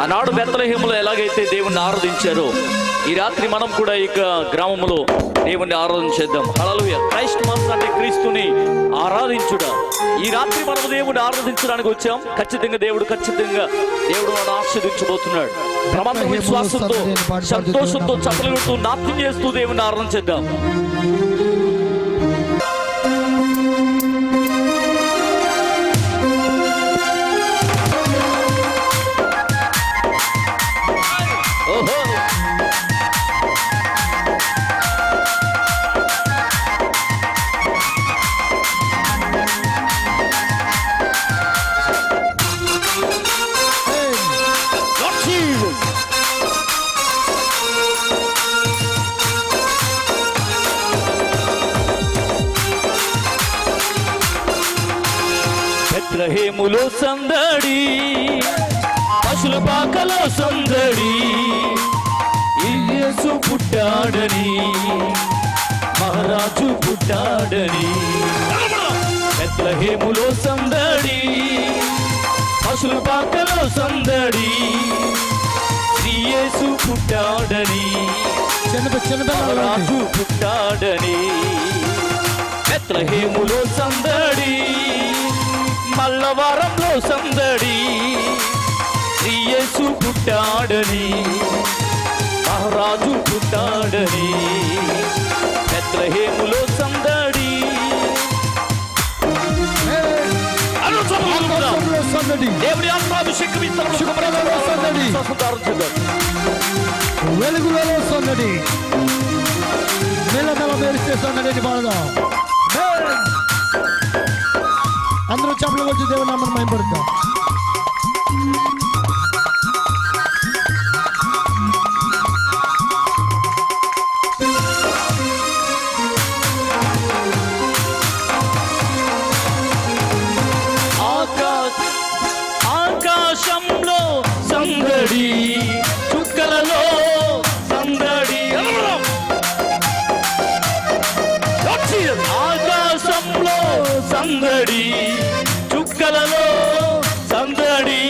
ఆనాడు బెత్లెహేములో ఎలాగైతే దేవుణ్ణి ఆరాధించారో ఈ రాత్రి మనం కూడా ఈ గ్రామంలో దేవుణ్ణి ఆరాధించేద్దాం. హల్లెలూయా. క్రైస్ట్ మాస్ అంటే క్రీస్తుని ఆరాధించుట. ఈ రాత్రి మనం దేవుడిని ఆరాధించడానికి వచ్చాం. ఖచ్చితంగా దేవుడు మనం ఆశీర్వదించబోతున్నాడు. ప్రమాణ విశ్వాసంతో సంతోషంతో చప్పట్లు కొడుతూ నాట్యం చేస్తూ దేవుణ్ణి ఆరాధించేద్దాం. బెత్లెహేములో సందడి, పశుల పాకలో సందడి, యేసు పుట్టాడని, మహారాజు పుట్టాడని. బెత్లెహేములో సందడి, పశుల పాకలో సందడి, యేసు పుట్టాడని, మహారాజు పుట్టాడని. బెత్లెహేములో సందడి, మల్లవరంలో సందడి, యేసు పుట్టాడని, మహారాజు పుట్టాడని. బెత్లెహేములో సందడి, దేవుడి ఆత్మాభిషేకం సందడి, వెలుగులలో సందడి, మెల్లమెల్ల మెరిసే సందడిని పాడదాం. అందరూ చప్పట్లు కొట్టి దేవుని నామమున మహిమపరుద్దాం. ఆకాశంలో సందడి, చుక్కలలో సందడి, ఆకాశంలో సందడి, చుక్కలలో సందడి,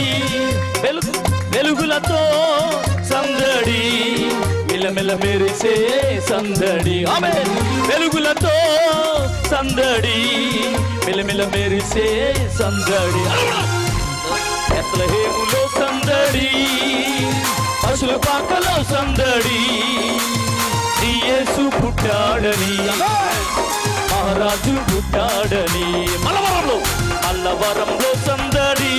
వెలుగులతో సందడి, మిలమిల మెరిసే సందడి. ఆమేన్. వెలుగులతో సందడి, మిలమిల మెరిసే సందడి. బెత్లెహేములో సందడి, పశుల పాకలో సందడి, యేసు పుట్టాడని, మహారాజు పుట్టాడని. మల్లవరంలో సందడి,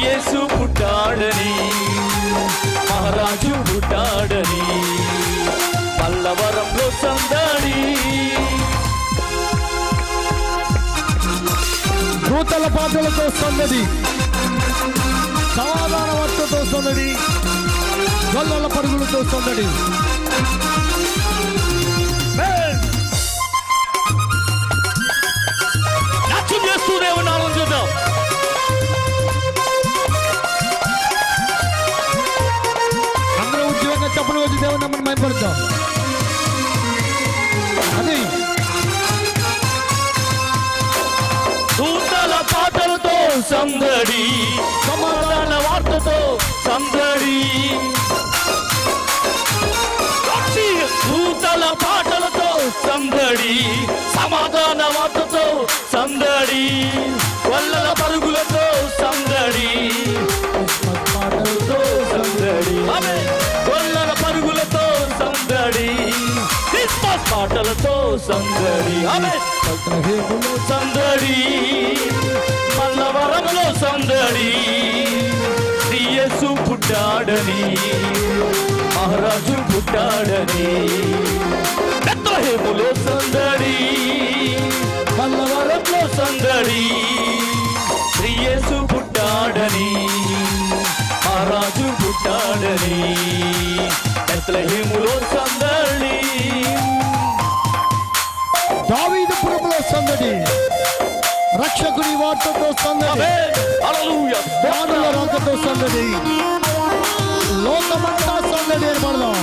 యేసు పుట్టాడని, మహారాజు పుట్టాడని. మల్లవరంలో సందడి, దూతల పాటలతో సందడి, సమాధాన వార్తతో సందడి, గొల్లల పరుగులతో సందడి. నాట్యం చేస్తూ దేవుని ఆరాధిద్దాం. అందరూ ఉద్యోగంగా చప్పట్లు కొట్టి దేవుని నామమున మహిమపరుద్దాం. అది దూతల పాటలతో సందడి, సమాధాన వార్తతో సందడి, దూతల పాటలతో సందడి, సమాధాన వార్తతో సందడి, వల్లల పరుగులతో సందడి, పాటలతో సందడి, వల్లల పరుగులతో సందడి, క్రిస్మస్ పాటలతో సందడి. బెత్లెహేములో సందడి, మల్లవరంలో సందడి, యేసు పుట్టాడని, మహారాజు పుట్టాడని. బెత్లెహేములో సందడి, మల్లవరంలో సందడి, యేసు పుట్టాడని, మహారాజు పుట్టాడని. బెత్లెహేములో సందడి, దావీదుపురములో సందడి, రక్షకుని వార్తతో సందడి, జ్ఞానుల రాకతో సందడి, లోకమంతా సందడి అని పాడదాం.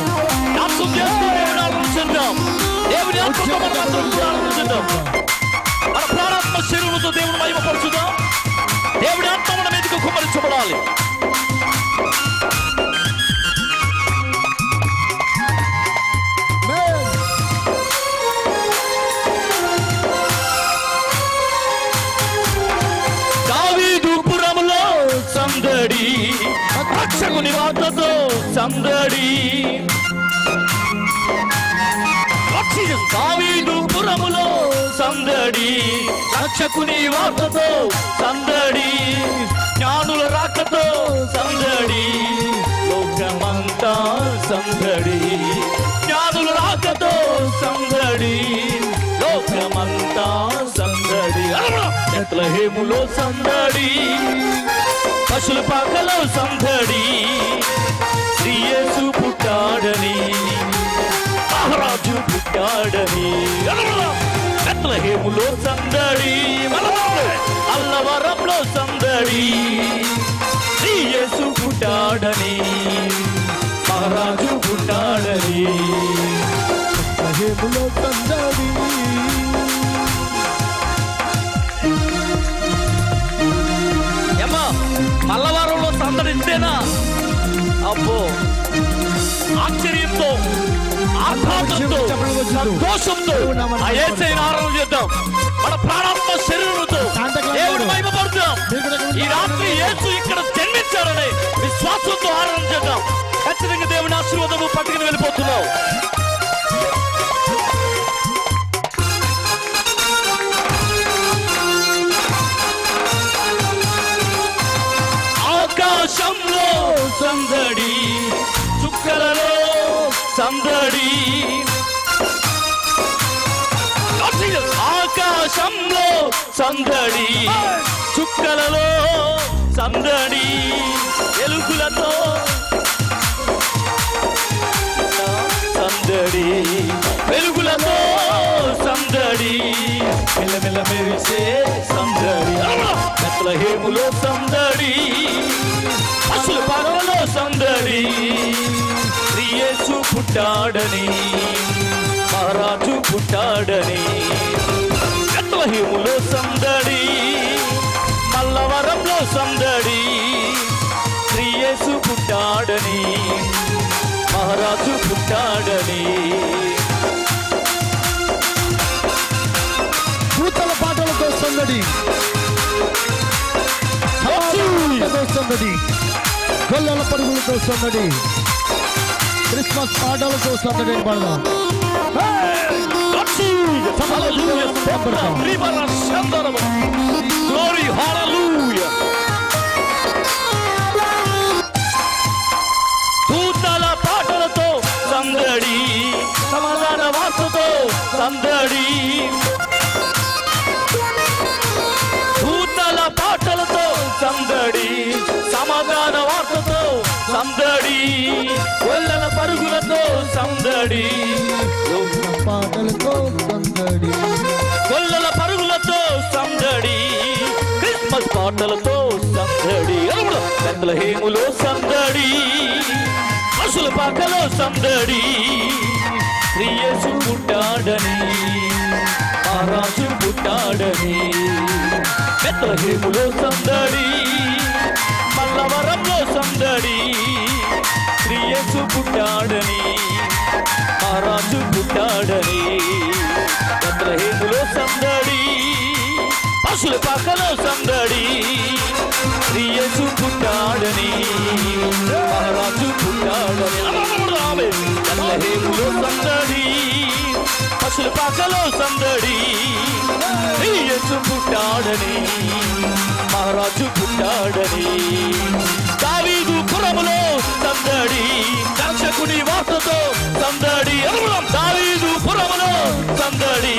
దేవుని ఆత్మతో మనం ఆరాధించుదాం. మన ప్రాణాత్మ శరీరంతో దేవుని మహిమపరచుదాం. దేవుడి ఆత్మ మన మీదకు కుమ్మరించబడాలి. దావీదుపురములో సందడి, రక్షకుని వార్తతో సందడి. దావీదుపురములో సందడి, రక్షకుని వార్తతో సందడి. జ్ఞానుల రాకతో సందడి, లోకమంతా సందడి. జ్ఞానుల రాకతో సందడి, లోకమంతా సందడి. బెత్లెహేములో సందడి, పశుల పాకలో సందడి. శ్రీ యేసు పుట్టాడని, మహారాజు పుట్టాడని. బెత్లెహేములో సందడి, అల్లవరంలో సందడి. శ్రీ యేసు పుట్టాడని, మహారాజు పుట్టాడని. బెత్లెహేములో సందడి. మల్లవారంలో సందడిస్తేనా? అబ్బో, ఆశ్చర్యంతో, ఆహ్లాదంతో, సంతోషంతో ఆ యేసయ్యను ఆరాధన చేద్దాం. మన ప్రాణాత్మ శరీరంతో దేవుని మహిమపరుద్దాం. ఈ రాత్రి యేసు ఇక్కడ జన్మించారని విశ్వాసంతో ఆరాధన చేద్దాం. ఖచ్చితంగా దేవుని ఆశీర్వాదం పట్టుకుని వెళ్ళిపోతున్నావు. ఆకాశంలో సందడి, చుక్కలలో సందడి. ఆకాశంలో సందడి, చుక్కలలో సందడి. ఎలుగులతో సందడి, వెలుగులతో సందడి. మెల్లమెల్ల మెరిసే సందడి. బెత్లెహేములో సందడి, పశుల పాకలో సందడి. శ్రీ యేసు పుట్టాడని, మహారాజు పుట్టాడని. బెత్లెహేములో సందడి, మల్లవరంలో సందడి. శ్రీ యేసు పుట్టాడని, మహారాజు పుట్టాడని. పూతల పాటలతో సందడి, సందడి. గొల్లల పరుగులతో సందడి, క్రిస్మస్ పాటలతో సందడి పడదాం. Glory, hallelujah. దూతల పాటలతో సందడి, సమాధాన వార్తతో సందడి. దూతల పాటలతో సందడి, సమాధాన వార్తతో సందడి. గొల్లల పరుగులతో సందడి, పాటలతో సందడి. గొల్లల పరుగులతో సందడి, క్రిస్మస్ పాటలతో సందడి. బెత్లెహేములో సందడి, పశుల పాకలో సందడి. శ్రీ యేసు పుట్టాడని, మహారాజు పుట్టాడని. బెత్లెహేములో సందడి, మల్లవరంలో సందడి. శ్రీ యేసు పుట్టాడని, మహారాజు పుట్టాడని. బెత్లెహేములో సందడి, పశుల పాకలో సందడి. శ్రీ యేసు పుట్టాడని, మహారాజు పుట్టాడని. బెత్లెహేములో సందడి, పశుల పాకలో సందడి. శ్రీ యేసు పుట్టాడని, మహారాజు పుట్టాడని. దావీదుపురములో సందడి, రక్షకుని వార్తతో సందడి. దావీదుపురములో సందడి,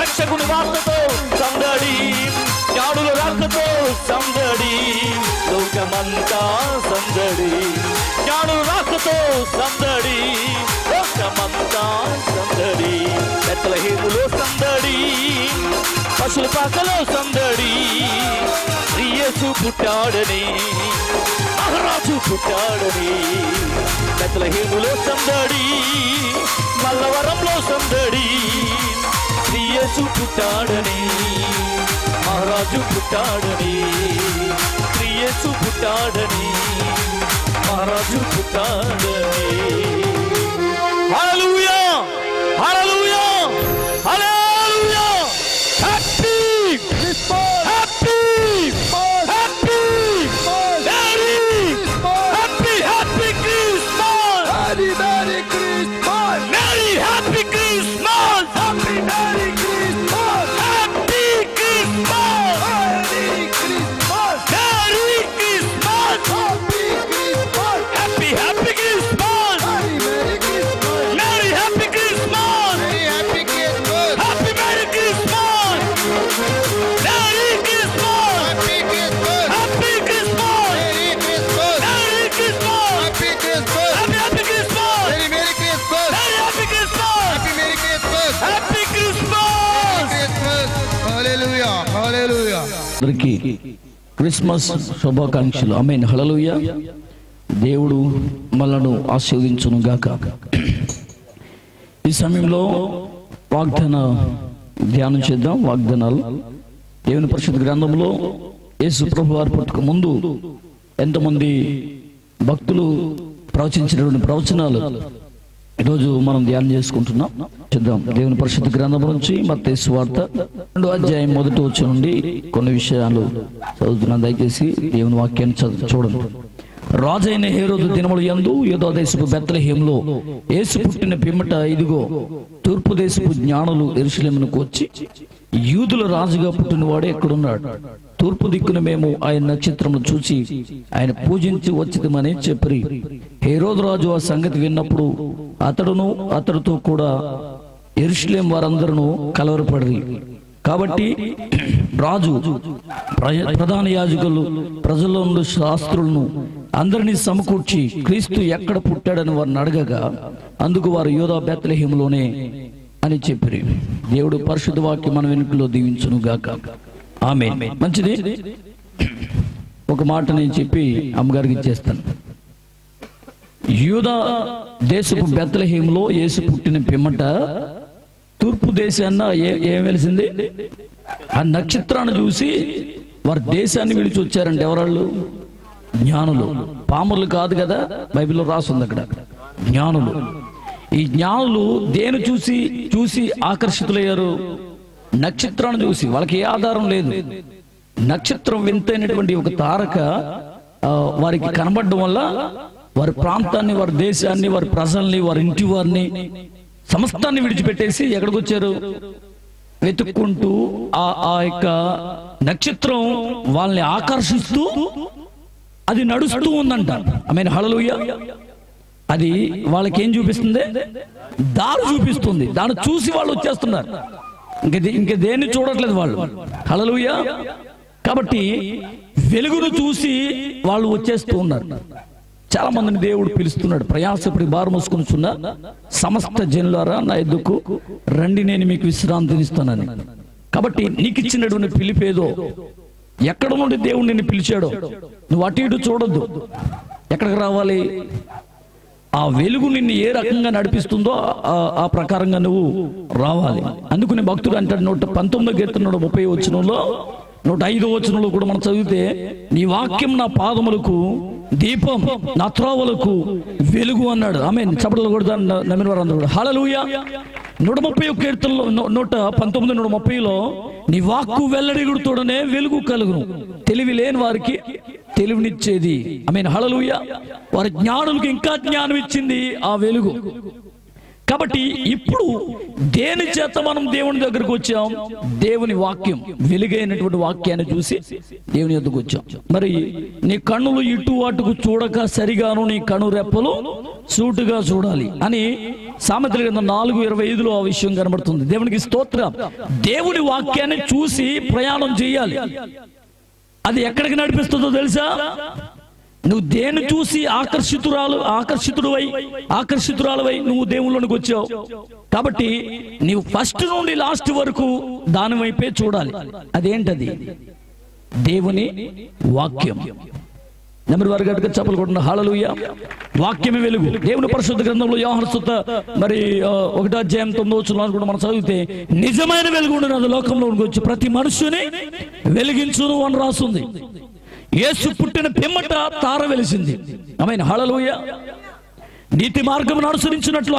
రక్షకుని వార్తతో సందడి. జ్ఞానుల రాకతో సందడి, లోకమంతా సందడి. జ్ఞానుల రాకతో సందడి, లోకమంతా సందడి. బెత్లెహేములో సందడి, పశుల పాకలో సందడి. శ్రీ యేసు పుట్టాడని, మహారాజు పుట్టాడని. బెత్లెహేములో సందడి, మల్లవరంలో సందడి. శ్రీ యేసు పుట్టాడని, మహారాజు పుట్టాడని, యేసు పుట్టాడని, మహారాజు పుట్టాడని. Hallelujah, hallelujah, hallelujah. Happy Christmas, happy happy merry happy happy Christmas, merry merry Christmas, merry happy Christmas, happy merry Christmas, happy Christmas, merry Christmas, merry Christmas, happy Christmas, happy happy Christmas, merry Christmas, merry happy Christmas, merry happy Christmas, happy merry Christmas, merry Christmas, happy Christmas, happy Christmas, merry Christmas, merry Christmas, happy Christmas, happy happy Christmas, merry merry Christmas, merry happy Christmas, happy merry Christmas, happy Christmas, Christmas. Hallelujah, hallelujah. అందరికీ Christmas శుభాకాంక్షలు. ఆమేన్. హల్లెలూయా. దేవుడు మనలను ఆశీర్వదించును గాక. ఈ సమయంలో వాగ్దాన ధ్యానం చేద్దాం. వాగ్దానాలు దేవుని పరిశుద్ధ గ్రంథంలో యేసు ప్రభు వారి పుట్టుక ముందు ఎంతమంది భక్తులు ప్రవచించినటువంటి ప్రవచనాలు ఈరోజు మనం ధ్యానం చేసుకుంటున్నాం. చూద్దాం. దేవుని పరిశుద్ధ గ్రంథం నుంచి మత్తయి సువార్త 2వ అధ్యాయం 1వ వచనం నుండి కొన్ని విషయాలు చదువుతున్నాను. దయచేసి దేవుని వాక్యాన్ని చూడండి. రాజైన హేరోదు దినములు యందు యూదా దేశపు బెత్లెహేములో యేసు పుట్టిన పిమ్మట ఇదిగో తూర్పు దేశపు జ్ఞానులు యెరూషలేమునకు వచ్చి, యూదుల రాజుగా పుట్టినవాడు ఎక్కడున్నాడు? తూర్పు దిక్కున మేము ఆయన నక్షత్రమును చూసి ఆయన పూజించి వచ్చిదమని చెప్పి, హేరోదు రాజు ఆ సంగతి విన్నప్పుడు అతడును అతడితో కూడా యెరూషలేం వారందరూ కలవరపడి, కాబట్టి రాజు ప్రధాన యాజకులు ప్రజల్లో నుండి శాస్త్రులను అందరినీ సమకూర్చి క్రీస్తు ఎక్కడ పుట్టాడని వారిని అడగగా, అందుకు వారు యూదా బెత్లెహేములోనే అని చెప్పి. దేవుడు పరిశుద్ధ వాక్యం మన వెనుకలో దీవించును గాక. ఆమేన్. మంచిది. ఒక మాట నేను చెప్పి అమ్మగారికి ఇచ్చేస్తాను. యూదా దేశపు బెత్లెహేములో యేసు పుట్టిన పిమ్మట తూర్పు దేశాన్న ఏం వెలిసింది? ఆ నక్షత్రాన్ని చూసి వారి దేశాన్ని విడిచి వచ్చారంటే ఎవరాళ్ళు? జ్ఞానులు. పాములు కాదు కదా, బైబిల్లో రాస్తుంది అక్కడ. జ్ఞానులు. ఈ జ్ఞానులు దేని చూసి ఆకర్షితులయ్యారు? నక్షత్రాన్ని చూసి. వాళ్ళకి ఏ ఆధారం లేదు. నక్షత్రం వింతైనటువంటి ఒక తారక వారికి కనబడడం వల్ల వారి ప్రాంతాన్ని, వారి దేశాన్ని, వారి ప్రజల్ని, వారి ఇంటి వారిని, సమస్తాన్ని విడిచిపెట్టేసి ఎక్కడికి వచ్చారు? వెతుక్కుంటూ ఆ యొక్క నక్షత్రం వాళ్ళని ఆకర్షిస్తూ అది నడుస్తూ ఉందంట. ఆమేన్. హల్లెలూయా. అది వాళ్ళకి ఏం చూపిస్తుంది? దారి చూపిస్తుంది. దాన్ని చూసి వాళ్ళు వచ్చేస్తున్నారు. ఇంక దేన్ని చూడట్లేదు వాళ్ళు. హల్లెలూయా. కాబట్టి వెలుగును చూసి వాళ్ళు వచ్చేస్తూ ఉన్నారు. చాలా మందిని దేవుడు పిలుస్తున్నాడు. ప్రయాసపడి భారం మోసుకొనుచున్న సమస్త జనులారా నా ఎద్దుకు రండి, నేను మీకు విశ్రాంతినిస్తానని. కాబట్టి నీకు ఇచ్చినటువంటి పిలిపేదో, ఎక్కడ నుండి దేవుడు నిన్ను పిలిచాడో నువ్వు అటు ఇటు చూడొద్దు. ఎక్కడికి రావాలి? ఆ వెలుగు నిన్ను ఏ రకంగా నడిపిస్తుందో ఆ ప్రకారంగా నువ్వు రావాలి. అందుకని భక్తుడు అంటాడు 119వ కీర్తన 30వ వచనంలో, 105వ వచనంలో కూడా మనం చదివితే, నీ వాక్యం నా పాదములకు దీపం, నా త్రోవలకు వెలుగు అన్నాడు. ఆమేన్. చప్పట్లు కొడతాను నమ్మిన వారందరూ కూడా. హల్లెలూయా. 130వ కీర్తనలో 119, 130లో, నీ వాక్కు వెల్లడిగుడుతోడనే వెలుగు కలుగును, తెలివి లేని వారికి తెలివినిచ్చేది. ఆమేన్. హల్లెలూయా. వారి జ్ఞానులకు ఇంకా జ్ఞానం ఇచ్చింది ఆ వెలుగు. కాబట్టి ఇప్పుడు దేని చేత మనం దేవుని దగ్గరకు వచ్చాం? దేవుని వాక్యం, వెలుగైనటువంటి వాక్యాన్ని చూసి దేవుని దగ్గరకు వచ్చాం. మరి నీ కన్నులు ఇటు అటుకు చూడక సరిగాను నీ కను రెప్పలు సూటుగా చూడాలి అని సామెతల గ్రంథం 4:25లో ఆ విషయం కనబడుతుంది. దేవునికి స్తోత్రం. దేవుని వాక్యాన్ని చూసి ప్రయాణం చేయాలి. అది ఎక్కడికి నడిపిస్తుందో తెలుసా? నువ్వు దేన్ని చూసి ఆకర్షితురాలవై నువ్వు దేవుళ్ళలోనికి వచ్చావు. కాబట్టి నీవు ఫస్ట్ నుండి లాస్ట్ వరకు దాని వైపే చూడాలి. అదేంటది? దేవుని వాక్యం. నెంబర్ వారు గట్టిగా చప్పలు కొట్టిన హల్లెలూయా. వాక్యమే వెలుగు. దేవుని పరిశుద్ధ గ్రంథంలో యోహాను సువార్త మరి 1వ అధ్యాయం 9వ వచనం కూడా మనం చదివితే నిజమైన వెలుగు ఉన్నది లోకంలో వచ్చి ప్రతి మనుష్యుని వెలిగించును అని రాస్తుంది. యేసు పుట్టిన పిమ్మట తార వెలిసింది. ఆమేన్ హల్లెలూయా. నీతి మార్గమును అనుసరించినట్లు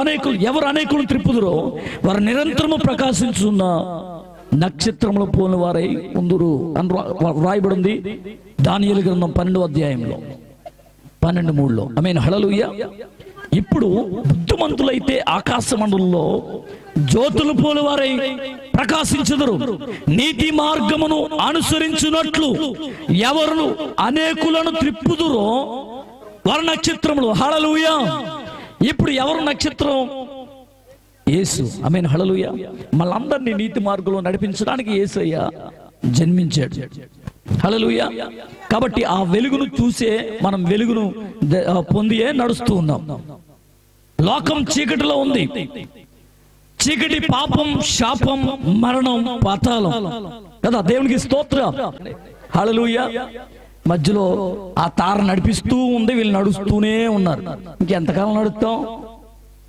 ఎవరు అనేకులను త్రిప్పుదురో వారు నిరంతరము ప్రకాశించున్న నక్షత్రముల పోలిన వారై ఉందురు అని రాయబడింది దానియేలు గ్రంథం 12వ అధ్యాయంలో 12:3. ఆమేన్ హల్లెలూయా. ఇప్పుడు బుద్ధిమంతులైతే ఆకాశ మండలంలో జ్యోతులు పోలివారై ప్రకాశించుదురు. నీతి మార్గమును అనుసరించినట్లు ఎవరు అనేకులను త్రిప్పుదురో వారు నక్షత్రములు. హల్లెలూయా. ఇప్పుడు ఎవరు నక్షత్రం? యేసు. ఆమేన్ హల్లెలూయా. మనందరినీ నీతి మార్గంలో నడిపించడానికి యేసయ్య జన్మించాడు. హల్లెలూయా. కాబట్టి ఆ వెలుగును చూసే మనం వెలుగును పొందియే నడుస్తూ ఉన్నాం. లోకం చీకటిలో ఉంది. చీకటి పాపం, శాపం, మరణం, పాతాళం కదా. దేవునికి స్తోత్రం. హల్లెలూయా. మధ్యలో ఆ తార నడిపిస్తూ ఉంది, వీళ్ళు నడుస్తూనే ఉన్నారు. ఇంకెంతకాలం నడుస్తాం?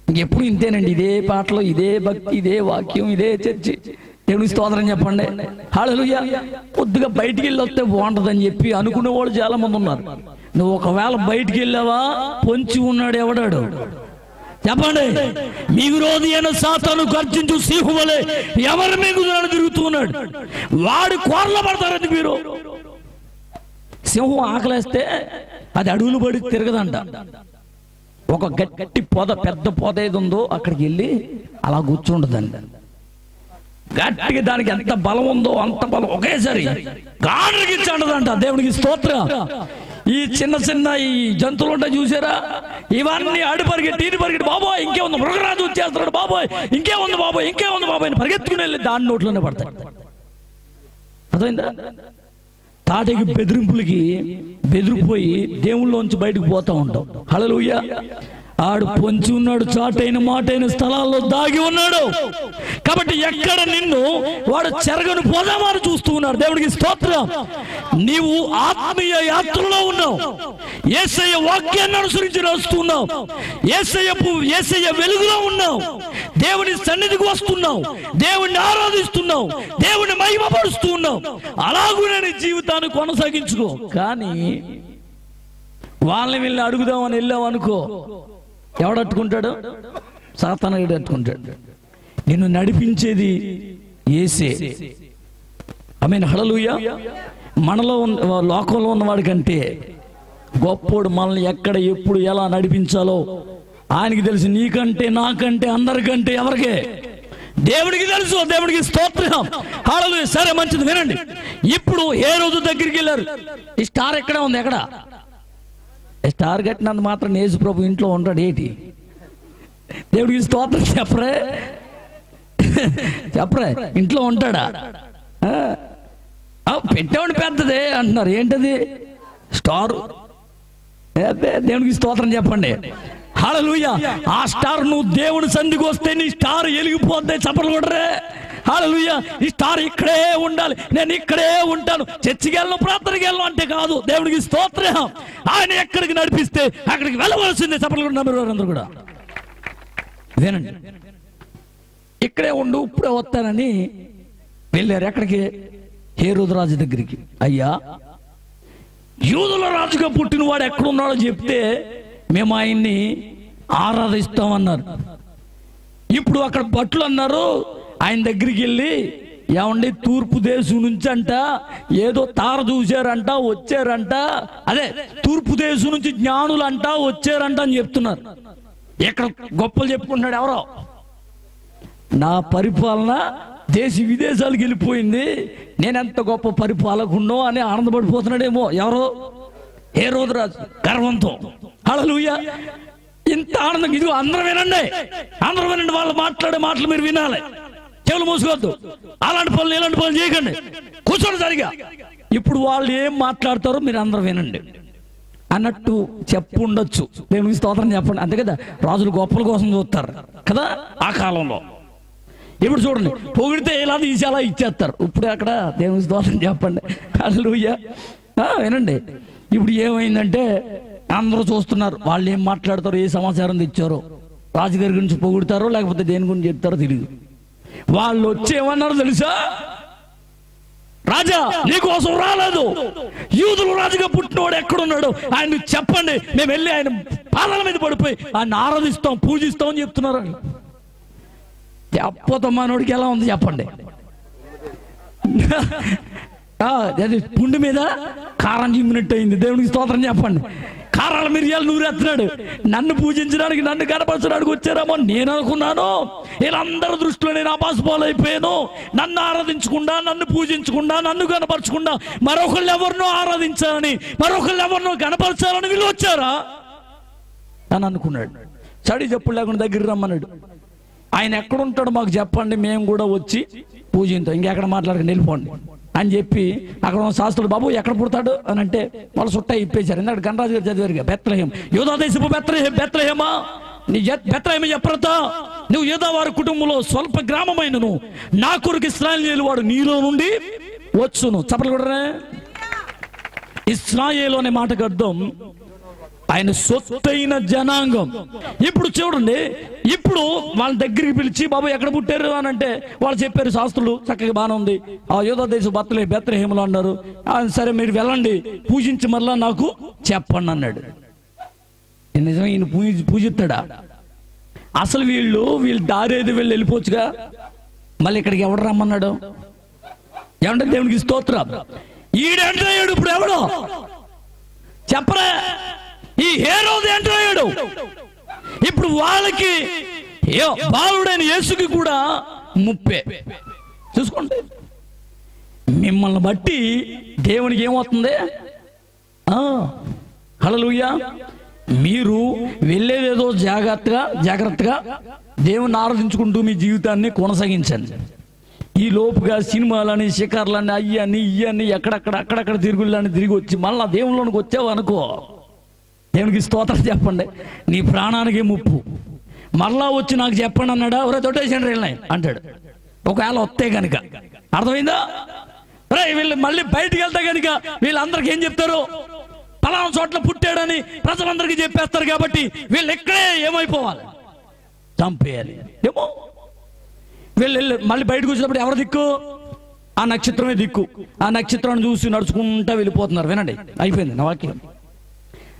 ఇంకెప్పుడు ఇంతేనండి. ఇదే పాటలు, ఇదే భక్తి, ఇదే వాక్యం, ఇదే చర్చి. దేవునికి స్తోత్రం చెప్పండి. హల్లెలూయా. కొద్దిగా బయటికి వెళ్ళి వస్తే బాగుంటుందని చెప్పి అనుకునే వాళ్ళు చాలా మంది ఉన్నారు. నువ్వు ఒకవేళ బయటికి వెళ్ళావా, పొంచి ఉన్నాడు ఎవడాడు చెప్పండి. మీ విరోధి అయిన సాతాను గర్జించు సింహం వలె ఎవరి మీకు తిరుగుతూ ఉన్నాడు. వాడి కోరలో పడతారండి మీరు. సింహం ఆకలేస్తే అది అడుగులు పడి తిరగదంట. ఒక గట్టి పొద, పెద్ద పొద ఏది ఉందో అక్కడికి వెళ్ళి అలా కూర్చుంటుందండి. గట్టిగా దానికి ఎంత బలం ఉందో అంత బలం ఒకేసారి గాడికి ఇచ్చాడదంట. దేవునికి స్తోత్రం. ఈ చిన్న చిన్న ఈ జంతువులు ఉంటాయి చూసారా, ఇవన్నీ ఆడి పరిగెట్టి బాబోయ్ ఇంకే ఉంది, మృగరాజు వచ్చేస్తున్నాడు బాబోయ్, ఇంకే ఉంది బాబోయ్, ఇంకే ఉంది బాబోయ్ అని పరిగెత్తుకుని వెళ్ళి దాని నోట్లోనే పడతాయి. అర్థమైందా? తాటకి బెదిరింపులకి బెదిరిపోయి దేవుళ్ళలోంచి బయటకు పోతా ఉంటాం. హల్లెలూయా. ఆడు పొంచి ఉన్నాడు, చాటైన మాటైన స్థలాల్లో దాగి ఉన్నాడు. కాబట్టి ఎక్కడ నిన్ను వాడు చెరగను పోదామని చూస్తూ ఉన్నాడు. దేవుడికి స్తోత్రం. నీవు ఆత్మీయ యాత్రలో ఉన్నావు. యేసయ్య వాక్యాన్ని అనుసరించి నడుస్తున్నావు. యేసయ్య వెలుగులో ఉన్నావు. దేవుని సన్నిధికి వస్తున్నావు. దేవుణ్ణి ఆరాధిస్తున్నావు. దేవుని మహిమపరుస్తూ ఉన్నావు. అలాగునే నీ జీవితాన్ని కొనసాగించుకో. కానీ వాళ్ళని వీళ్ళని అడుగుదామని వెళ్ళావు అనుకో, ఎవడట్టుకుంటాడు? సాతాను అట్టుకుంటాడు. నిన్ను నడిపించేది యేసే. ఆమేన్ హల్లెలూయా. మనలో లోకంలో ఉన్నవాడి కంటే గొప్పోడు మనల్ని ఎక్కడ ఎప్పుడు ఎలా నడిపించాలో ఆయనకి తెలుసు. నీకంటే, నాకంటే, అందరికంటే ఎవరికే? దేవుడికి తెలుసు. దేవుడికి స్తోత్రం. హల్లెలూయా. సరే మంచిది వినండి. ఇప్పుడు ఏ రోజు దగ్గరికి వెళ్ళారు? ఈ స్టార్ ఎక్కడ ఉంది? ఎక్కడ స్టార్ కట్టినంత మాత్రం యేసు ప్రభు ఇంట్లో ఉంటాడు ఏంటి? దేవుడికి స్తోత్రం. చెప్పరే ఇంట్లో ఉంటాడా? పెట్టేవాడు పెద్దదే అంటున్నారు. ఏంటది? స్టార్. దేవుడికి స్తోత్రం చెప్పండి. హల్లెలూయా. ఆ స్టార్ నువ్వు దేవుని సన్నిధికి వస్తే నీ స్టార్ వెలిగిపోద్ది. చప్పట్లు కొట్టరే. హల్లెలూయా. ఈ స్టార్ ఇక్కడే ఉండాలి, నేను ఇక్కడే ఉంటాను, చర్చికి వెళ్ళను, ప్రార్థనకి వెళ్ళను అంటే కాదు. దేవుడికి స్తోత్రం. ఆయన ఎక్కడికి నడిపిస్తే అక్కడికి వెళ్ళవలసిందే. చప్పట్లు కొట్టిన అందరూ కూడా వినండి. ఇక్కడే ఉండు, ఇప్పుడే వస్తానని వెళ్ళారు. ఎక్కడికి? హేరోదు రాజు దగ్గరికి. అయ్యా, యూదుల రాజుగా పుట్టిన వాడు ఎక్కడున్నాడో చెప్తే మేము ఆయన్ని ఆరాధిస్తామన్నారు. ఇప్పుడు అక్కడ భటులు అన్నారు ఆయన దగ్గరికి వెళ్ళి, ఏమండి తూర్పు దేశం నుంచి అంట ఏదో తార చూశారంట, వచ్చారంట, అదే తూర్పు దేశం నుంచి జ్ఞానులంట వచ్చారంట అని చెప్తున్నారు. ఎక్కడ గొప్పలు చెప్పుకుంటున్నాడు ఎవరో. నా పరిపాలన దేశ విదేశాలకు వెళ్ళిపోయింది, నేనెంత గొప్ప పరిపాలకున్నో అని ఆనందపడిపోతున్నాడేమో ఎవరో హేరోదు రాజు గర్వంతో. హల్లెలూయా. ఇంత ఆనందం. ఇదిగో అందరూ వినండి, అందరూ వినండి. వాళ్ళు మాట్లాడే మాటలు మీరు వినాలి. చెవులు మూసుకోవద్దు. అలాంటి పనులు ఇలాంటి పనులు చేయకండి. కూర్చోండి సరిగా. ఇప్పుడు వాళ్ళు ఏం మాట్లాడతారో మీరు అందరూ వినండి అన్నట్టు చెప్పు ఉండొచ్చు. దేవునికి స్తోత్రం చెప్పండి. అంతే కదా, రాజులు గొప్పల కోసం చూస్తారు కదా ఆ కాలంలో. ఇప్పుడు చూడండి, పొగిడితే ఇలా తీసి అలా ఇచ్చేస్తారు. ఇప్పుడు అక్కడ దేవునికి స్తోత్రం చెప్పండి. హల్లెలూయా. వినండి. ఇప్పుడు ఏమైందంటే అందరూ చూస్తున్నారు, వాళ్ళు ఏం మాట్లాడతారో, ఏ సమాచారం తెచ్చారో, రాజుగారి గురించి పొగుడతారో లేకపోతే దేని గురించి చెప్తారో తెలియదు. వాళ్ళు వచ్చి ఏమన్నారో తెలుసా? రాజా నీకోసం రాలేదు, యూదులు రాజుగా పుట్టినవాడు ఎక్కడున్నాడు, ఆయన చెప్పండి, మేము వెళ్ళి ఆయన పాదాల మీద పడిపోయి ఆయన ఆరాధిస్తాం, పూజిస్తాం అని చెప్తున్నారు. చెప్పతో మనోడికి ఎలా ఉంది చెప్పండి? అది పుండు మీద కారం చిమ్మినట్టు అయింది. దేవునికి స్తోత్రం చెప్పండి. కారాల మిరియాలు నూరెత్తున్నాడు. నన్ను పూజించడానికి, నన్ను కనపరచడానికి వచ్చారేమో నేను అనుకున్నాను. వీళ్ళందరి దృష్టిలో నేను అపాసుపాలైపోయాను. నన్ను ఆరాధించకుండా, నన్ను పూజించకుండా, నన్ను కనపరచకుండా మరొకళ్ళు ఎవరినో ఆరాధించాలని, మరొకళ్ళు ఎవరినో కనపరచాలని వీళ్ళు వచ్చారా అని అనుకున్నాడు. చడి చెప్పుడు లేకుండా దగ్గర రమ్మన్నాడు. ఆయన ఎక్కడుంటాడో మాకు చెప్పండి, మేము కూడా వచ్చి పూజించాం, ఇంకెక్కడ మాట్లాడకండి, వెళ్ళిపోండి అని చెప్పి అక్కడ ఉన్న శాస్త్రుడు, బాబు ఎక్కడ పుడతాడు అని అంటే వాళ్ళు చుట్టా ఇప్పేశారు. ఎందుకంటే గణరాజు గారు చదివారుగా, బెత్లెహేం, యూదా దేశపు బెత్లెహేమా, నీ బెత్లెహేమ చెప్పరతా, నువ్వు యూదా వారి కుటుంబంలో స్వల్ప గ్రామమైనను నా కొరకు ఇశ్రాయేలు వాడు నీలో నుండి వచ్చును. చెప్పలు కూడా ఇశ్రాయేలు అనే మాటకు అర్థం ఆయన సొత్తైన జనాంగం. ఇప్పుడు చూడండి, ఇప్పుడు వాళ్ళ దగ్గరికి పిలిచి బాబు ఎక్కడ పుట్టారు అని అంటే వాళ్ళు చెప్పారు, శాస్త్రులు చక్కగా బాగానే ఉంది, ఆ యూదా దేశం బెత్లెహేములో అన్నారు. సరే మీరు వెళ్ళండి, పూజించి మరలా నాకు చెప్పండి అన్నాడు. నిజమే, ఈయన పూజిస్తాడా? అసలు వీళ్ళు దారేది వీళ్ళు వెళ్ళిపోవచ్చుగా, మళ్ళీ ఇక్కడికి ఎవడు రమ్మన్నాడు? ఏమంటే దేవునికి స్తోత్రం. ఈడంటాడు ఇప్పుడు ఎవడో చెప్పరా? ఈ హేరోదు అంటాడు. ఇప్పుడు వాళ్ళకి బాలుడైన యేసుకి కూడా ముప్పే. చూసుకోండి, మిమ్మల్ని బట్టి దేవునికి ఏమవుతుంది? హల్లెలూయా. మీరు వెళ్ళేదేదో జాగ్రత్తగా దేవుని ఆరాధించుకుంటూ మీ జీవితాన్ని కొనసాగించండి. ఈ లోపుగా సినిమాలని, షికార్లని, అయ్యని ఇయ్యని అక్కడక్కడ తిరిగి వచ్చి మళ్ళా దేవుళ్ళలోనికి వచ్చావు అనుకో, దేవునికి స్తోత్రం చెప్పండి, నీ ప్రాణానికి ముప్పు. మరలా వచ్చి నాకు చెప్పండి అన్నాడా, ఒరే తొట్టేసండి వెళ్ళిన అంటాడు. ఒకవేళ వస్తే కనుక అర్థమైందా? వీళ్ళు మళ్ళీ బయటికి వెళ్తే కనుక వీళ్ళందరికీ ఏం చెప్తారు? పలానా చోట్ల పుట్టాడని ప్రజలందరికీ చెప్పేస్తారు. కాబట్టి వీళ్ళు ఎక్కడే ఏమైపోవాలి? చంపేయాలి. ఏమో వీళ్ళు మళ్ళీ బయటకు వచ్చినప్పుడు ఎవరు దిక్కు? ఆ నక్షత్రమే దిక్కు. ఆ నక్షత్రాన్ని చూసి నడుచుకుంటా వెళ్ళిపోతున్నారు. వినండి, అయిపోయింది నా వాక్యం.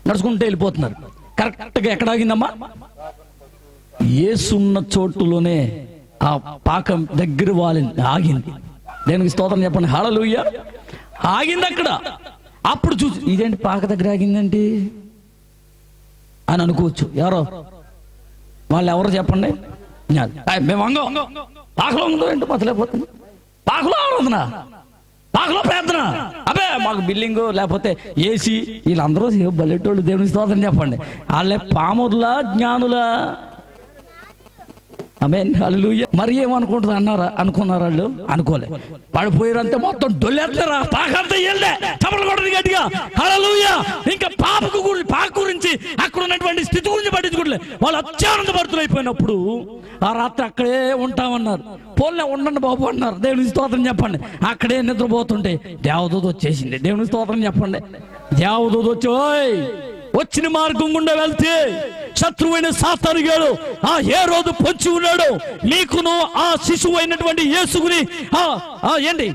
నడుచుకుంటూ వెళ్ళిపోతున్నారు. కరెక్ట్గా ఎక్కడ ఆగిందమ్మా? యేసున్న చోటులోనే ఆ పాకం దగ్గర ఆగింది. దేనికి స్తోత్రం చెప్పండి. హల్లెలూయా. ఆగింది అక్కడ. అప్పుడు చూసి ఇదేంటి పాక దగ్గర ఆగిందండి అని అనుకోవచ్చు. ఎవరో వాళ్ళు ఎవరో చెప్పండి. మేము పాకలో ఉందో ఏంటో మతలేకపోతుంది. పాకలో ఆరాధన, పాకలో ప్రార్థన, అబ్బే మాకు బిల్డింగ్ లేకపోతే ఏసీ. వీళ్ళందరూ బల్లెటోళ్ళు. దేవునికి స్తోత్రం చెప్పండి. వాళ్ళే పాములా జ్ఞానులా? ఆమేన్, హల్లెలూయా. మరి ఏమనుకుంటుంది అనుకున్నారు వాళ్ళు? అనుకోలే. పడిపోయారంటే మొత్తం డొల్లేస్తారా, పాకంతా వెళ్ళే చప్పట్లు కొట్టదు గట్టిగా. హల్లెలూయా. ఇంకా పాక గురించి అక్కడ ఉన్నటువంటి స్థితి గురించి పట్టించుకోవట్లేదు. వాళ్ళు అత్యానందభరితులైపోయినప్పుడు ఆ రాత్రి అక్కడే ఉంటామన్నారు. పోలే ఉండండి బాబు అన్నారు. దేవునికి స్తోత్రం చెప్పండి. అక్కడే నిద్రపోతుంటే దేవదూత వచ్చేసింది. దేవునికి స్తోత్రం చెప్పండి. దేవదూత వచ్చిన మార్గం గుండా వెళ్తే శత్రువైన సాతాను గాడు ఆ హేరోదు పొంచి ఉన్నాడు. మీకును ఆ శిశువు అయినటువంటి యేసుని ఏంటి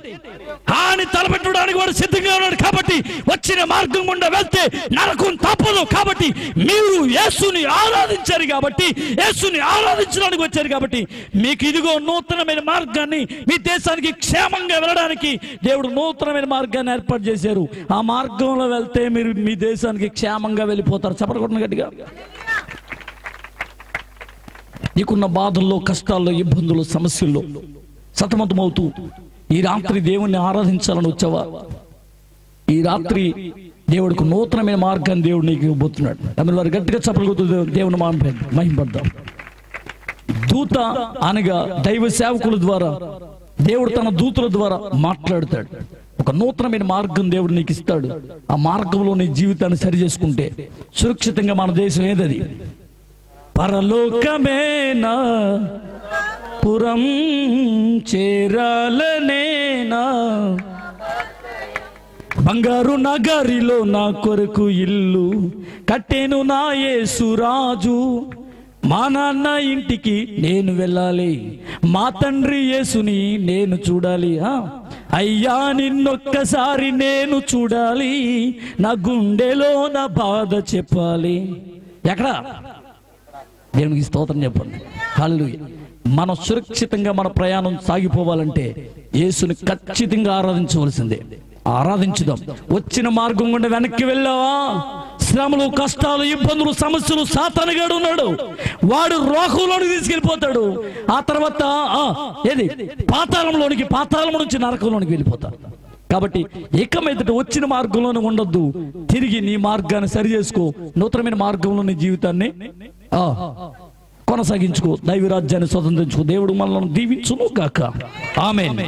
హాని తలపెట్టడానికి వాడు సిద్ధంగా ఉన్నాడు. కాబట్టి వచ్చిన మార్గం గుండా వెళ్తే నరకం తప్పదు. కాబట్టి మీరు యేసుని ఆరాధించారు, కాబట్టి యేసుని ఆరాధించడానికి వచ్చారు. కాబట్టి మీకు ఇదిగో నూతనమైన మార్గాన్ని, మీ దేశానికి క్షేమంగా వెళ్ళడానికి దేవుడు నూతనమైన మార్గాన్ని ఏర్పాటు చేశారు. ఆ మార్గంలో వెళ్తే మీరు మీ దేశానికి క్షేమంగా వెళ్ళిపోతారు. చెప్పకూడదు గట్టిగా. నీకున్న బాధల్లో, కష్టాల్లో, ఇబ్బందులు, సమస్యల్లో సతమతమవుతూ ఈ రాత్రి దేవుణ్ణి ఆరాధించాలని వచ్చావా? ఈ రాత్రి దేవుడికి నూతనమైన మార్గాన్ని దేవుడు నీకు ఇవ్వబోతున్నాడు. తమిళ వారు గట్టిగా చెప్పగలుగుతూ దేవుని మహింపడదాం. దూత అనగా దైవ సేవకుల ద్వారా దేవుడు తన దూతుల ద్వారా మాట్లాడతాడు. ఒక నూతనమైన మార్గం దేవుడు నీకు ఇస్తాడు. ఆ మార్గంలో నీ జీవితాన్ని సరి చేసుకుంటే సురక్షితంగా మన దేశం ఏదది? పరలోకమేనా, పురం చేరాలనేనా, బంగారు నగరిలో నా కొరకు ఇల్లు కట్టెను నా యేసు రాజు. మా నాన్న ఇంటికి నేను వెళ్ళాలి, మా తండ్రి యేసుని నేను చూడాలి. అయ్యా నిన్నొక్కసారి నేను చూడాలి, నా గుండెలో నా బాధ చెప్పాలి. ఎక్కడ? దేవునికి స్తోత్రం చెప్పండి. హల్లెలూయా. మనం సురక్షితంగా మన ప్రయాణం సాగిపోవాలంటే యేసుని ఖచ్చితంగా ఆరాధించవలసిందే. ఆరాధించుదాం. వచ్చిన మార్గం గుండా వెనక్కి వెళ్ళావా? శ్రమలు, కష్టాలు, ఇబ్బందులు, సమస్యలు, సాతానుగాడు ఉన్నాడు. వాడు రోగంలోనికి తీసుకెళ్ళిపోతాడు. ఆ తర్వాత ఏది పాతాళం నుంచి నరకంలోనికి వెళ్ళిపోతాడు. కాబట్టి ఇక మీదట వచ్చిన మార్గంలోనే ఉండొద్దు. తిరిగి నీ మార్గాన్ని సరి చేసుకో. నూతనమైన మార్గంలో నీ జీవితాన్ని కొనసాగించుకో. దైవరాజ్యాన్ని స్వతంత్రించుకో. దేవుడు మనల్ని దీవించును గాక. ఆమేన్.